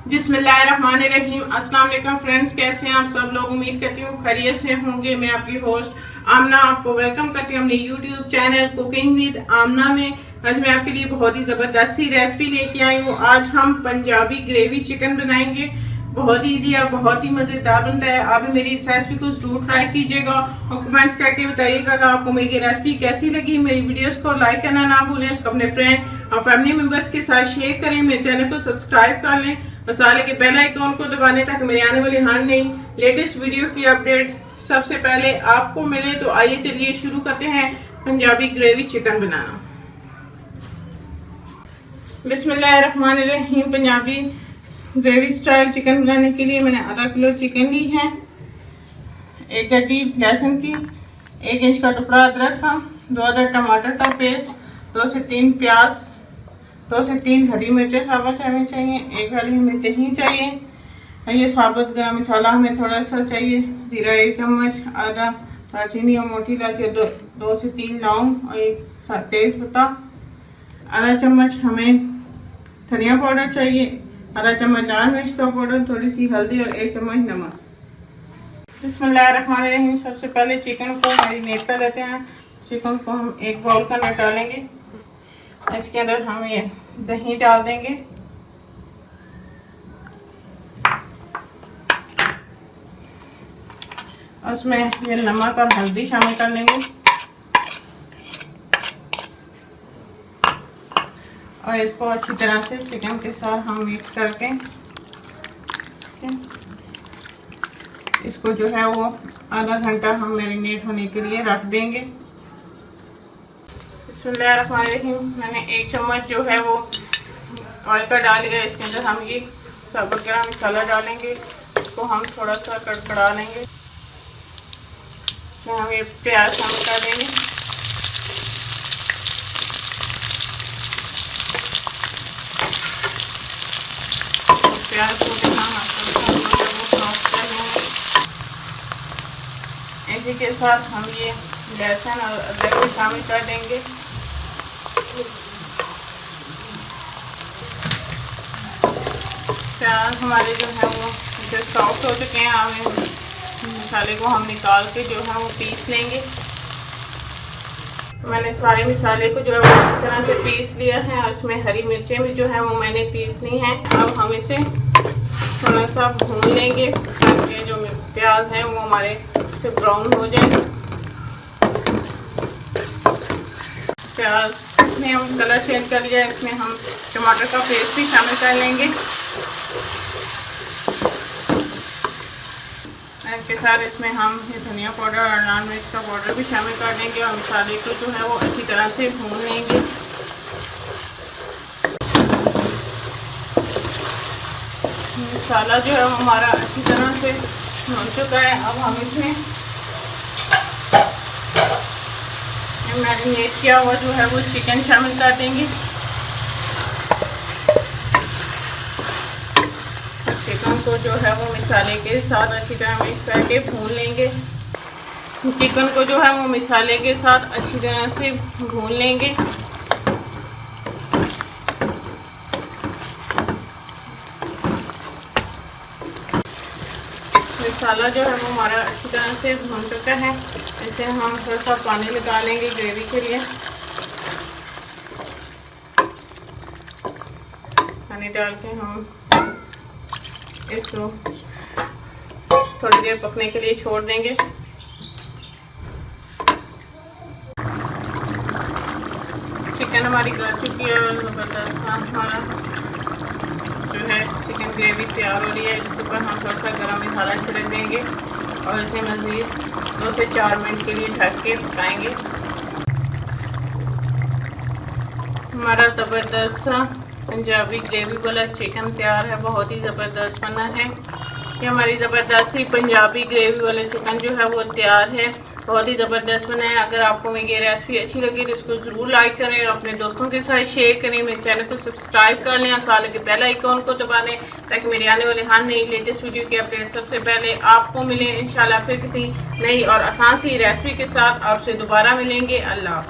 बिस्मिल्लाहिर्रहमानिर्रहीम। अस्सलाम वालेकुम फ्रेंड्स, कैसे हैं आप सब लोग। उम्मीद करती हूँ खैरियत से होंगे। मैं आपकी होस्ट आमना आपको वेलकम करती हूँ अपने यूट्यूब चैनल कुकिंग विद आमना में। आज मैं आपके लिए बहुत ही जबरदस्त सी रेसिपी लेके आई हूँ। आज हम पंजाबी ग्रेवी चिकन बनाएंगे। बहुत ही इजी और बहुत ही मजेदार बनता है। आप मेरी इस रेसिपी को जरूर ट्राई कीजिएगा और कमेंट्स करके बताइएगा कि आपको मेरी रेसिपी कैसी लगी। मेरी वीडियोस को लाइक करना ना भूलें, इसको अपने फ्रेंड और फैमिली मेंबर्स के साथ शेयर करें। मेरे चैनल को सब्सक्राइब कर लें और साले के बेल आइकॉन को दबा दें ताकि मेरी आने वाली हर नई लेटेस्ट वीडियो की अपडेट सबसे पहले आपको मिले। तो आइए चलिए शुरू करते हैं पंजाबी ग्रेवी चिकन बनाना। बिस्मिल्लाहिर्रहमानिर्रहीम। पंजाबी ग्रेवी स्टाइल चिकन बनाने के लिए मैंने आधा किलो चिकन ली है, एक गड्डी लहसुन की, 1 इंच का टुकड़ा अदरक का, 2 अदर टमाटर का पेस्ट, 2 से 3 प्याज, 2 से 3 हरी मिर्चें साबुत हमें चाहिए, 1 हरी मिर्च दही चाहिए। ये साबुत गरम मसाला हमें थोड़ा सा चाहिए, जीरा 1 चम्मच, आधा दालचीनी और मोटी इलायची, 2 से 3 लौंग और 1 तेज पत्ता, आधा चम्मच हमें धनिया पाउडर चाहिए, आधा चम्मच लाल मिर्च का पाउडर, थोड़ी सी हल्दी और 1 चम्मच नमक। बिस्मिल्लाहिर्रहमानिर्रहीम। सबसे पहले चिकन को मैरिनेट कर लेते हैं। चिकन को हम एक बाउल का अंदर डालेंगे। इसके अंदर हम ये दही डाल देंगे, उसमें ये नमक और हल्दी शामिल कर लेंगे और इसको अच्छी तरह से चिकन के साथ हम मिक्स करके इसको जो है वो आधा घंटा हम मैरिनेट होने के लिए रख देंगे। बिस्मिल्लाहिर्रहमानिर्रहीम। मैंने 1 चम्मच जो है वो ऑयल का डाल लिया। इसके अंदर हम ये साबुत गरम मसाला डालेंगे, इसको हम थोड़ा सा कड़कड़ा लेंगे। इसमें हम ये प्याज शामिल कर देंगे, प्याज को इसी के साथ हम ये लहसुन और अदरक भी शामिल कर देंगे। प्याज हमारे जो है वो जो सॉफ्ट हो चुके हैं, हमें मसाले को हम निकाल के जो है वो पीस लेंगे। मैंने सारे मसाले को जो है वो अच्छी तरह से पीस लिया है और इसमें हरी मिर्चें भी जो है वो मैंने पीस ली हैं। अब हम इसे थोड़ा सा भून लेंगे ताकि जो प्याज है वो हमारे से ब्राउन हो जाए। प्याज में हम कलर चेंज कर लिया, इसमें हम टमाटर का पेस्ट भी शामिल कर लेंगे। इसके साथ इसमें हम ये धनिया पाउडर और लाल मिर्च का पाउडर भी शामिल कर देंगे और मसाले को जो है वो अच्छी तरह से भून लेंगे। मसाला जो है हमारा अच्छी तरह से भून चुका है। अब हम इसमें मैरिनेट किया हुआ जो है वो चिकन शामिल कर देंगे। चिकन को जो है वो मसाले के साथ अच्छी तरह मिक्स करके भून लेंगे। चिकन को जो है वो मसाले के साथ अच्छी तरह से भून लेंगे। मसाला जो है वो हमारा अच्छी तरह से भून चुका है। इसे हम थोड़ा सा पानी लगा लेंगे ग्रेवी के लिए। पानी डाल के हम इसको थोड़ी देर पकने के लिए छोड़ देंगे। चिकन हमारी गल चुकी है और ज़बरदस्त हमारा जो है चिकन ग्रेवी तैयार हो रही है। इसके ऊपर हम थोड़ा सा गरम मसाला छिड़क देंगे और इसे मज़ीद 2 से 4 मिनट के लिए ढक के पकाएंगे। हमारा ज़बरदस्त पंजाबी ग्रेवी वाला चिकन तैयार है। बहुत ही ज़बरदस्त बना है। ये हमारी ज़बरदस्त सी पंजाबी ग्रेवी वाला चिकन जो है वो तैयार है। बहुत ही ज़बरदस्त बना है। अगर आपको मेरी ये रेसिपी अच्छी लगी तो इसको ज़रूर लाइक करें और अपने दोस्तों के साथ शेयर करें। मेरे चैनल को सब्सक्राइब कर लें और साले के बेल आइकॉन को दबा दें ताकि मेरी आने वाली हर नई लेटेस्ट वीडियो की अपडेट सबसे पहले आपको मिले। इंशाल्लाह फिर किसी नई और आसान सी रेसिपी के साथ आपसे दोबारा मिलेंगे। अल्लाह।